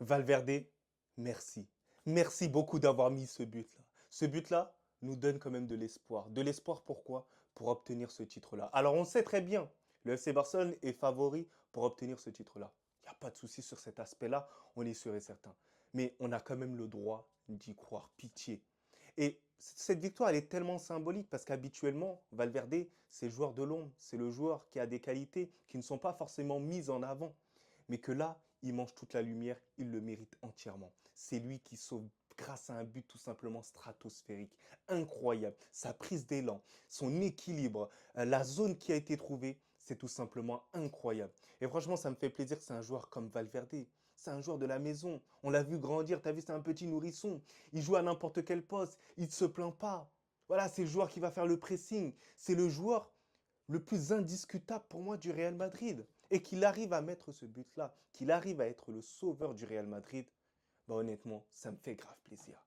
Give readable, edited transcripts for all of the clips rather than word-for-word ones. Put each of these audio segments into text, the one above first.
Valverde, merci. Merci beaucoup d'avoir mis ce but-là. Ce but-là nous donne quand même de l'espoir. De l'espoir pourquoi? Pour obtenir ce titre-là. Alors on sait très bien, le FC Barcelone est favori pour obtenir ce titre-là. Il n'y a pas de souci sur cet aspect-là, on est sûr et certain. Mais on a quand même le droit d'y croire, pitié. Et cette victoire, elle est tellement symbolique parce qu'habituellement, Valverde, c'est le joueur de l'ombre, c'est le joueur qui a des qualités qui ne sont pas forcément mises en avant. Mais que là, il mange toute la lumière, il le mérite entièrement. C'est lui qui sauve grâce à un but tout simplement stratosphérique, incroyable. Sa prise d'élan, son équilibre, la zone qui a été trouvée, c'est tout simplement incroyable. Et franchement, ça me fait plaisir que c'est un joueur comme Valverde. C'est un joueur de la maison. On l'a vu grandir, t'as vu, c'est un petit nourrisson. Il joue à n'importe quel poste, il ne se plaint pas. Voilà, c'est le joueur qui va faire le pressing. C'est le joueur le plus indiscutable pour moi du Real Madrid. Et qu'il arrive à mettre ce but-là, qu'il arrive à être le sauveur du Real Madrid, bah honnêtement, ça me fait grave plaisir.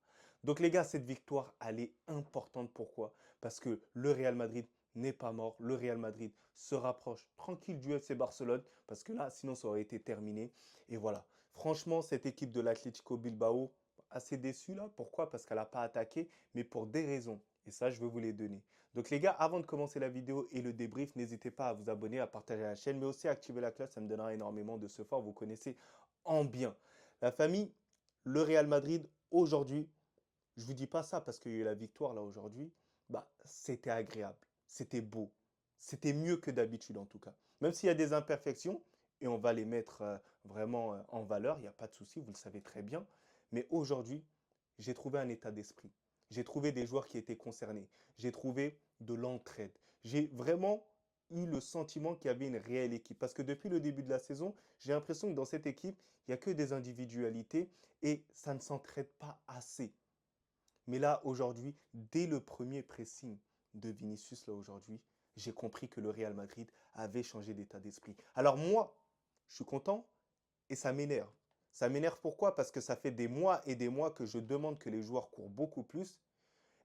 Donc les gars, cette victoire, elle est importante. Pourquoi? Parce que le Real Madrid n'est pas mort. Le Real Madrid se rapproche tranquille du FC Barcelone. Parce que là, sinon, ça aurait été terminé. Et voilà. Franchement, cette équipe de l'Atlético Bilbao, assez déçue là. Pourquoi? Parce qu'elle n'a pas attaqué, mais pour des raisons. Et ça, je vais vous les donner. Donc les gars, avant de commencer la vidéo et le débrief, n'hésitez pas à vous abonner, à partager la chaîne, mais aussi à activer la cloche, ça me donnera énormément de ce fort. Vous connaissez en bien. La famille, le Real Madrid, aujourd'hui, je ne vous dis pas ça parce qu'il y a eu la victoire là aujourd'hui, bah, c'était agréable, c'était beau, c'était mieux que d'habitude en tout cas. Même s'il y a des imperfections, et on va les mettre vraiment en valeur, il n'y a pas de souci, vous le savez très bien. Mais aujourd'hui, j'ai trouvé un état d'esprit. J'ai trouvé des joueurs qui étaient concernés. J'ai trouvé de l'entraide. J'ai vraiment eu le sentiment qu'il y avait une réelle équipe. Parce que depuis le début de la saison, j'ai l'impression que dans cette équipe, il n'y a que des individualités et ça ne s'entraide pas assez. Mais là, aujourd'hui, dès le premier pressing de Vinicius, là, aujourd'hui, j'ai compris que le Real Madrid avait changé d'état d'esprit. Alors moi, je suis content et ça m'énerve. Ça m'énerve pourquoi? Parce que ça fait des mois et des mois que je demande que les joueurs courent beaucoup plus.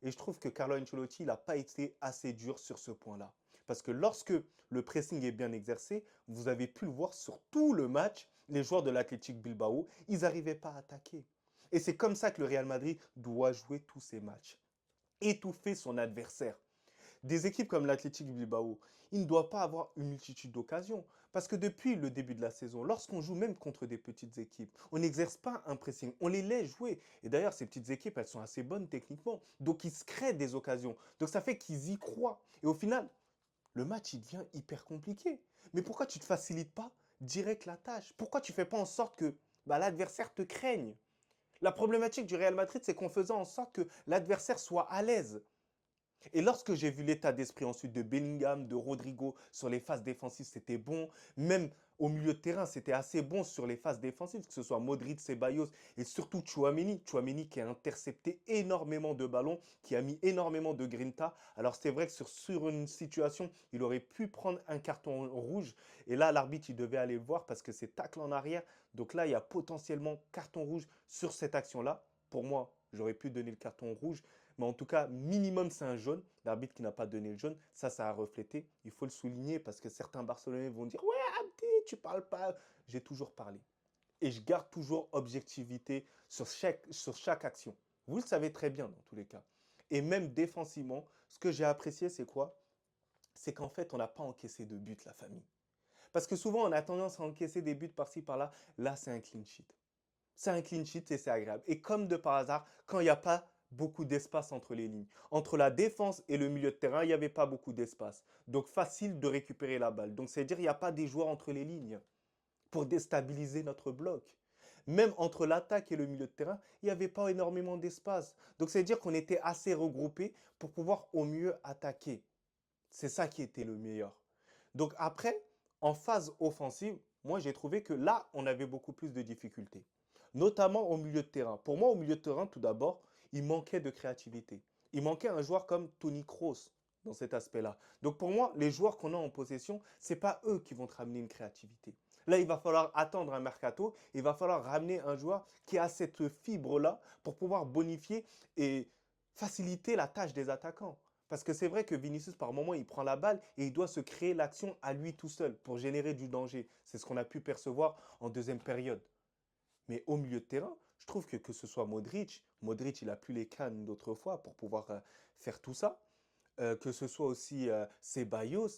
Et je trouve que Carlo Ancelotti n'a pas été assez dur sur ce point-là. Parce que lorsque le pressing est bien exercé, vous avez pu le voir sur tout le match, les joueurs de l'Athletic Bilbao, ils n'arrivaient pas à attaquer. Et c'est comme ça que le Real Madrid doit jouer tous ses matchs. Étouffer son adversaire. Des équipes comme l'Athletic Bilbao, ils ne doivent pas avoir une multitude d'occasions. Parce que depuis le début de la saison, lorsqu'on joue même contre des petites équipes, on n'exerce pas un pressing, on les laisse jouer. Et d'ailleurs, ces petites équipes, elles sont assez bonnes techniquement. Donc, ils se créent des occasions. Donc, ça fait qu'ils y croient. Et au final, le match, il devient hyper compliqué. Mais pourquoi tu ne te facilites pas direct la tâche? Pourquoi tu ne fais pas en sorte que bah, l'adversaire te craigne? La problématique du Real Madrid, c'est qu'on faisait en sorte que l'adversaire soit à l'aise. Et lorsque j'ai vu l'état d'esprit ensuite de Bellingham, de Rodrigo sur les phases défensives, c'était bon. Même au milieu de terrain, c'était assez bon sur les phases défensives, que ce soit Modric, Ceballos et surtout Chouameni. Chouameni qui a intercepté énormément de ballons, qui a mis énormément de grinta. Alors c'est vrai que sur une situation, il aurait pu prendre un carton rouge. Et là, l'arbitre, il devait aller le voir parce que c'est tacle en arrière. Donc là, il y a potentiellement carton rouge sur cette action-là. Pour moi, j'aurais pu donner le carton rouge. Mais en tout cas, minimum, c'est un jaune. L'arbitre qui n'a pas donné le jaune, ça a reflété. Il faut le souligner parce que certains Barcelonais vont dire ouais, Abdi, tu parles pas. J'ai toujours parlé. Et je garde toujours objectivité sur chaque action. Vous le savez très bien dans tous les cas. Et même défensivement, ce que j'ai apprécié, c'est quoi? C'est qu'en fait, on n'a pas encaissé de but, la famille. Parce que souvent, on a tendance à encaisser des buts par-ci, par-là. Là, c'est un clean sheet. C'est un clean sheet et c'est agréable. Et comme de par hasard, quand il n'y a pas beaucoup d'espace entre les lignes, entre la défense et le milieu de terrain, il n'y avait pas beaucoup d'espace. Donc facile de récupérer la balle. Donc c'est-à-dire qu'il n'y a pas des joueurs entre les lignes pour déstabiliser notre bloc. Même entre l'attaque et le milieu de terrain, il n'y avait pas énormément d'espace. Donc c'est-à-dire qu'on était assez regroupés pour pouvoir au mieux attaquer. C'est ça qui était le meilleur. Donc après, en phase offensive, moi j'ai trouvé que là, on avait beaucoup plus de difficultés. Notamment au milieu de terrain. Pour moi, au milieu de terrain, tout d'abord, il manquait de créativité. Il manquait un joueur comme Tony Kroos dans cet aspect-là. Donc pour moi, les joueurs qu'on a en possession, ce n'est pas eux qui vont te ramener une créativité. Là, il va falloir attendre un mercato. Il va falloir ramener un joueur qui a cette fibre-là pour pouvoir bonifier et faciliter la tâche des attaquants. Parce que c'est vrai que Vinicius, par moment, il prend la balle et il doit se créer l'action à lui tout seul pour générer du danger. C'est ce qu'on a pu percevoir en deuxième période. Mais au milieu de terrain, je trouve que ce soit Modric, il a plus les cannes d'autrefois pour pouvoir faire tout ça. Que ce soit aussi Ceballos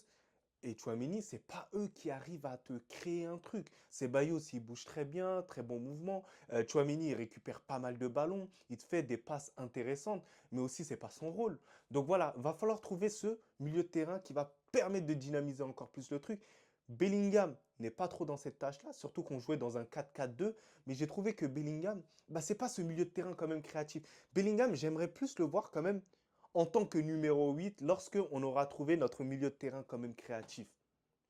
et Tchouaméni, c'est pas eux qui arrivent à te créer un truc. Ceballos, il bouge très bien, très bon mouvement. Tchouaméni, il récupère pas mal de ballons, il te fait des passes intéressantes, mais aussi c'est pas son rôle. Donc voilà, va falloir trouver ce milieu de terrain qui va permettre de dynamiser encore plus le truc. Bellingham n'est pas trop dans cette tâche-là, surtout qu'on jouait dans un 4-4-2, mais j'ai trouvé que Bellingham, bah, c'est pas ce milieu de terrain quand même créatif. Bellingham, j'aimerais plus le voir quand même en tant que numéro 8 lorsque on aura trouvé notre milieu de terrain quand même créatif.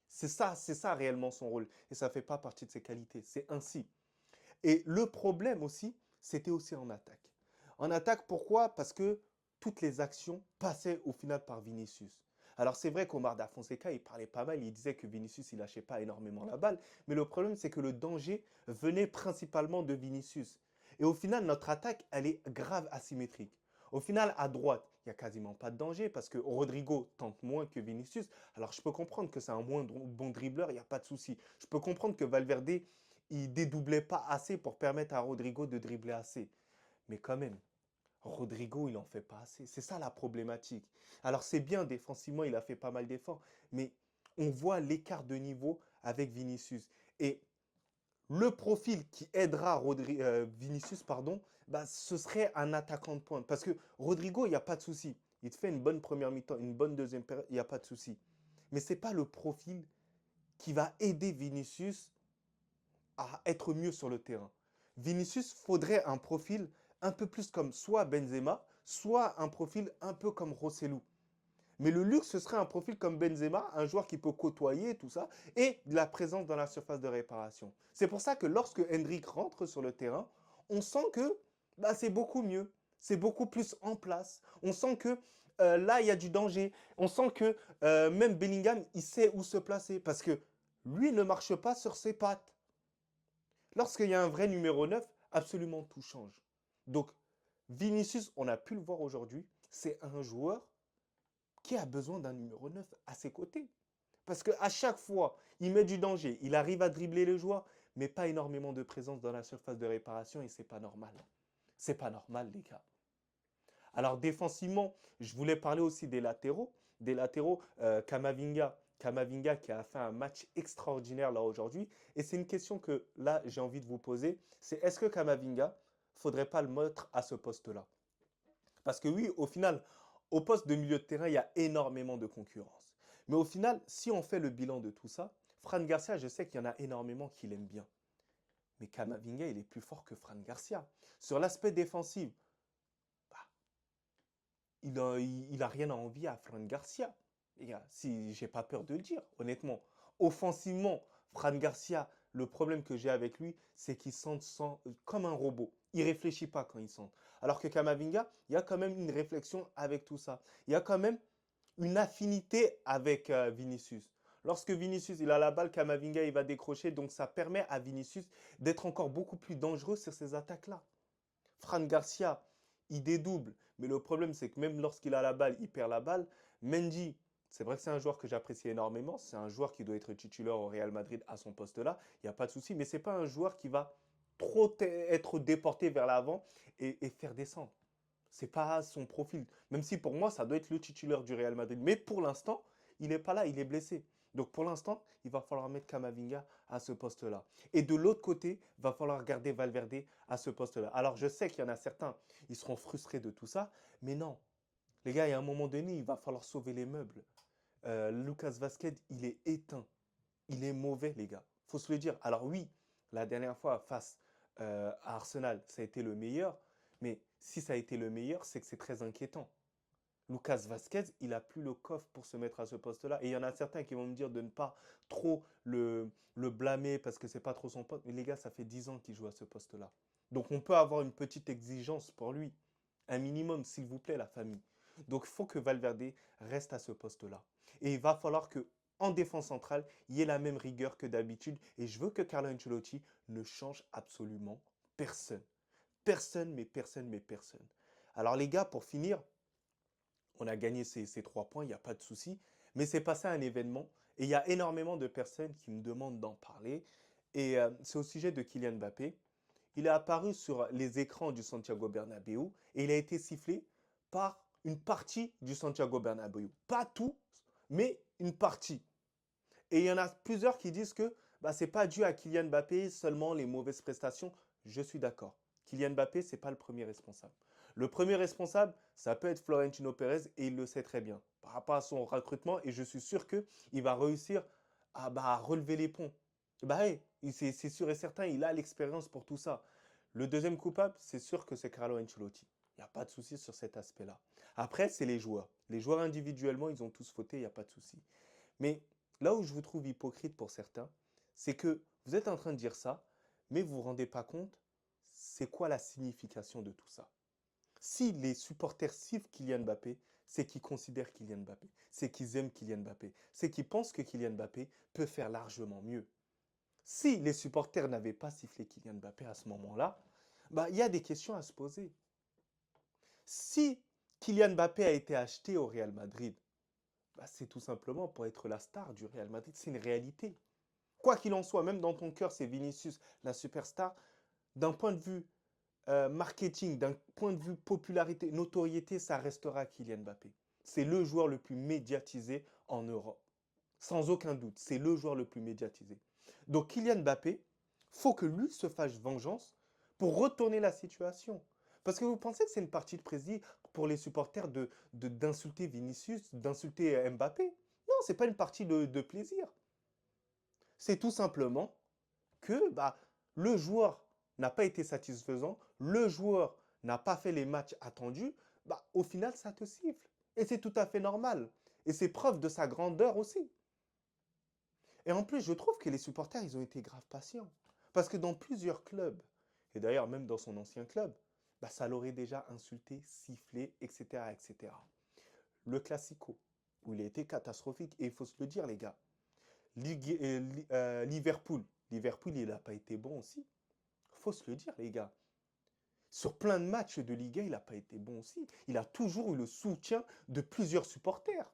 C'est ça réellement son rôle. Et ça ne fait pas partie de ses qualités. C'est ainsi. Et le problème aussi, c'était aussi en attaque. En attaque, pourquoi? Parce que toutes les actions passaient au final par Vinicius. Alors c'est vrai qu'Omar Da Fonseca, il parlait pas mal, il disait que Vinicius, il lâchait pas énormément la balle, mais le problème, c'est que le danger venait principalement de Vinicius. Et au final, notre attaque, elle est grave asymétrique. Au final, à droite, il n'y a quasiment pas de danger parce que Rodrigo tente moins que Vinicius. Alors je peux comprendre que c'est un moins bon dribbleur, il n'y a pas de souci. Je peux comprendre que Valverde, il dédoublait pas assez pour permettre à Rodrigo de dribbler assez. Mais quand même, Rodrigo, il n'en fait pas assez. C'est ça la problématique. Alors c'est bien, défensivement, il a fait pas mal d'efforts, mais on voit l'écart de niveau avec Vinicius. Et le profil qui aidera Vinicius, pardon, bah, ce serait un attaquant de pointe. Parce que Rodrigo, il n'y a pas de souci. Il te fait une bonne première mi-temps, une bonne deuxième période, il n'y a pas de souci. Mais ce n'est pas le profil qui va aider Vinicius à être mieux sur le terrain. Vinicius faudrait un profil un peu plus comme soit Benzema, soit un profil un peu comme Rossellou. Mais le luxe, ce serait un profil comme Benzema, un joueur qui peut côtoyer tout ça, et de la présence dans la surface de réparation. C'est pour ça que lorsque Hendrik rentre sur le terrain, on sent que bah, c'est beaucoup mieux. C'est beaucoup plus en place. On sent que là, il y a du danger. On sent que même Bellingham, il sait où se placer. Parce que lui ne marche pas sur ses pattes. Lorsqu'il y a un vrai numéro 9, absolument tout change. Donc, Vinicius, on a pu le voir aujourd'hui, c'est un joueur qui a besoin d'un numéro 9 à ses côtés. Parce qu'à chaque fois, il met du danger, il arrive à dribbler les joueurs, mais pas énormément de présence dans la surface de réparation et c'est pas normal. C'est pas normal, les gars. Alors, défensivement, je voulais parler aussi des latéraux. Des latéraux, Kamavinga. Kamavinga qui a fait un match extraordinaire là aujourd'hui. Et c'est une question que là, j'ai envie de vous poser. C'est est-ce que Kamavinga, faudrait pas le mettre à ce poste-là? Parce que oui, au final, au poste de milieu de terrain, il y a énormément de concurrence. Mais au final, si on fait le bilan de tout ça, Fran Garcia, je sais qu'il y en a énormément qui l'aiment bien. Mais Kamavinga, il est plus fort que Fran Garcia. Sur l'aspect défensif, bah, il a rien à envier à Fran Garcia. Les gars, si j'ai pas peur de le dire, honnêtement. Offensivement, Fran Garcia, le problème que j'ai avec lui, c'est qu'il sent comme un robot. Il réfléchit pas quand il sent. Alors que Kamavinga, il y a quand même une réflexion avec tout ça. Il y a quand même une affinité avec Vinicius. Lorsque Vinicius il a la balle, Kamavinga il va décrocher, donc ça permet à Vinicius d'être encore beaucoup plus dangereux sur ces attaques-là. Fran Garcia, il dédouble. Mais le problème, c'est que même lorsqu'il a la balle, il perd la balle. Mendy, c'est vrai que c'est un joueur que j'apprécie énormément. C'est un joueur qui doit être titulaire au Real Madrid à son poste-là. Il n'y a pas de souci. Mais ce n'est pas un joueur qui va trop être déporté vers l'avant et faire descendre. C'est pas son profil. Même si pour moi, ça doit être le titulaire du Real Madrid. Mais pour l'instant, il n'est pas là, il est blessé. Donc pour l'instant, il va falloir mettre Kamavinga à ce poste-là. Et de l'autre côté, il va falloir garder Valverde à ce poste-là. Alors je sais qu'il y en a certains, ils seront frustrés de tout ça, mais non. Les gars, il y a un moment donné, il va falloir sauver les meubles. Lucas Vasquez, il est éteint. Il est mauvais, les gars. Faut se le dire. Alors oui, la dernière fois, face à Arsenal, ça a été le meilleur. Mais si ça a été le meilleur, c'est que c'est très inquiétant. Lucas Vasquez, il a plus le coffre pour se mettre à ce poste-là. Et il y en a certains qui vont me dire de ne pas trop le blâmer parce que c'est pas trop son poste. Mais les gars, ça fait 10 ans qu'il joue à ce poste-là. Donc on peut avoir une petite exigence pour lui. Un minimum, s'il vous plaît, la famille. Donc il faut que Valverde reste à ce poste-là. Et il va falloir que en défense centrale, il y ait la même rigueur que d'habitude. Et je veux que Carlo Ancelotti ne change absolument personne. Personne, mais personne, mais personne. Alors les gars, pour finir, on a gagné ces 3 points, il n'y a pas de souci. Mais c'est passé un événement et il y a énormément de personnes qui me demandent d'en parler. Et c'est au sujet de Kylian Mbappé. il est apparu sur les écrans du Santiago Bernabéu et il a été sifflé par une partie du Santiago Bernabéu. Pas tout, mais une partie. Et il y en a plusieurs qui disent que bah, ce n'est pas dû à Kylian Mbappé, seulement les mauvaises prestations. Je suis d'accord. Kylian Mbappé, ce n'est pas le premier responsable. Le premier responsable, ça peut être Florentino Pérez et il le sait très bien par rapport à son recrutement et je suis sûr qu'il va réussir à relever les ponts. Bah hey, c'est sûr et certain, il a l'expérience pour tout ça. Le deuxième coupable, c'est sûr que c'est Carlo Ancelotti. Il n'y a pas de souci sur cet aspect-là. Après, c'est les joueurs. Les joueurs individuellement, ils ont tous fauté, il n'y a pas de souci. Mais là où je vous trouve hypocrite pour certains, c'est que vous êtes en train de dire ça, mais vous ne vous rendez pas compte, c'est quoi la signification de tout ça. Si les supporters sifflent Kylian Mbappé, c'est qu'ils considèrent Kylian Mbappé, c'est qu'ils aiment Kylian Mbappé, c'est qu'ils pensent que Kylian Mbappé peut faire largement mieux. Si les supporters n'avaient pas sifflé Kylian Mbappé à ce moment-là, bah, il y a des questions à se poser. Si Kylian Mbappé a été acheté au Real Madrid, bah, c'est tout simplement pour être la star du Real Madrid. C'est une réalité. Quoi qu'il en soit, même dans ton cœur, c'est Vinicius, la superstar. D'un point de vue marketing, d'un point de vue popularité, notoriété, ça restera Kylian Mbappé. C'est le joueur le plus médiatisé en Europe. Sans aucun doute, c'est le joueur le plus médiatisé. Donc Kylian Mbappé, faut que lui se fasse vengeance pour retourner la situation. Parce que vous pensez que c'est une partie de plaisir pour les supporters d'insulter Vinicius, d'insulter Mbappé? Non, c'est pas une partie de plaisir. C'est tout simplement que bah, le joueur n'a pas été satisfaisant, le joueur n'a pas fait les matchs attendus, bah, au final, ça te siffle. Et c'est tout à fait normal. Et c'est preuve de sa grandeur aussi. Et en plus, je trouve que les supporters, ils ont été grave patients. Parce que dans plusieurs clubs, et d'ailleurs même dans son ancien club, bah, ça l'aurait déjà insulté, sifflé, etc., etc. Le Classico, où il a été catastrophique, et il faut se le dire, les gars. Liverpool, Liverpool, il n'a pas été bon aussi. Il faut se le dire, les gars. Sur plein de matchs de Ligue 1, il n'a pas été bon aussi. Il a toujours eu le soutien de plusieurs supporters.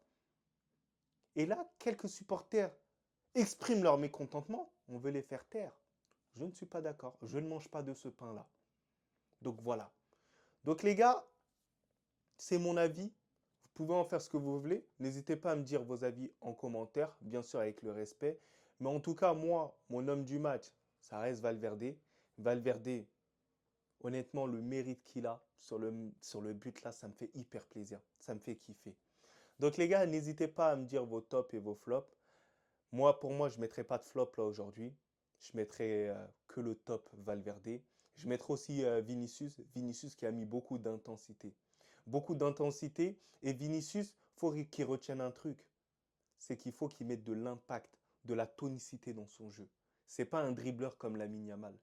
Et là, quelques supporters expriment leur mécontentement, on veut les faire taire. Je ne suis pas d'accord, je ne mange pas de ce pain-là. Donc voilà. Donc les gars, c'est mon avis. Vous pouvez en faire ce que vous voulez. N'hésitez pas à me dire vos avis en commentaire, bien sûr avec le respect. Mais en tout cas, moi, mon homme du match, ça reste Valverde. Valverde, honnêtement, le mérite qu'il a sur le but là, ça me fait hyper plaisir. Ça me fait kiffer. Donc les gars, n'hésitez pas à me dire vos tops et vos flops. Moi, pour moi, je ne mettrai pas de flop là aujourd'hui. Je mettrai que le top Valverde. Je mettrai aussi Vinicius. Vinicius qui a mis beaucoup d'intensité. Beaucoup d'intensité. Et Vinicius, il faut qu'il retienne un truc. C'est qu'il faut qu'il mette de l'impact, de la tonicité dans son jeu. C'est pas un dribbleur comme Lamine Yamal.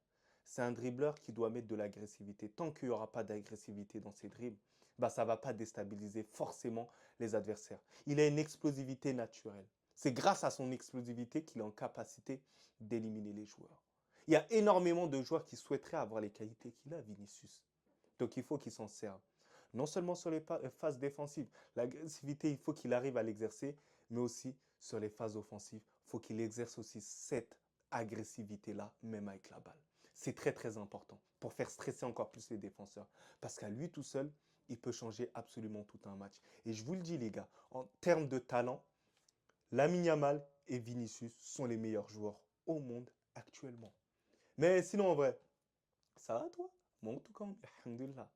C'est un dribbleur qui doit mettre de l'agressivité. Tant qu'il n'y aura pas d'agressivité dans ses dribbles, bah, ça ne va pas déstabiliser forcément les adversaires. Il a une explosivité naturelle. C'est grâce à son explosivité qu'il est en capacité d'éliminer les joueurs. Il y a énormément de joueurs qui souhaiteraient avoir les qualités qu'il a, Vinicius. Donc il faut qu'il s'en serve. Non seulement sur les phases défensives, l'agressivité, il faut qu'il arrive à l'exercer, mais aussi sur les phases offensives, il faut qu'il exerce aussi cette agressivité-là, même avec la balle. C'est très très important pour faire stresser encore plus les défenseurs. Parce qu'à lui tout seul, il peut changer absolument tout un match. Et je vous le dis les gars, en termes de talent, Lamine Yamal et Vinicius sont les meilleurs joueurs au monde actuellement. Mais sinon en vrai, ça va toi? Moi en tout cas, alhamdoulilah.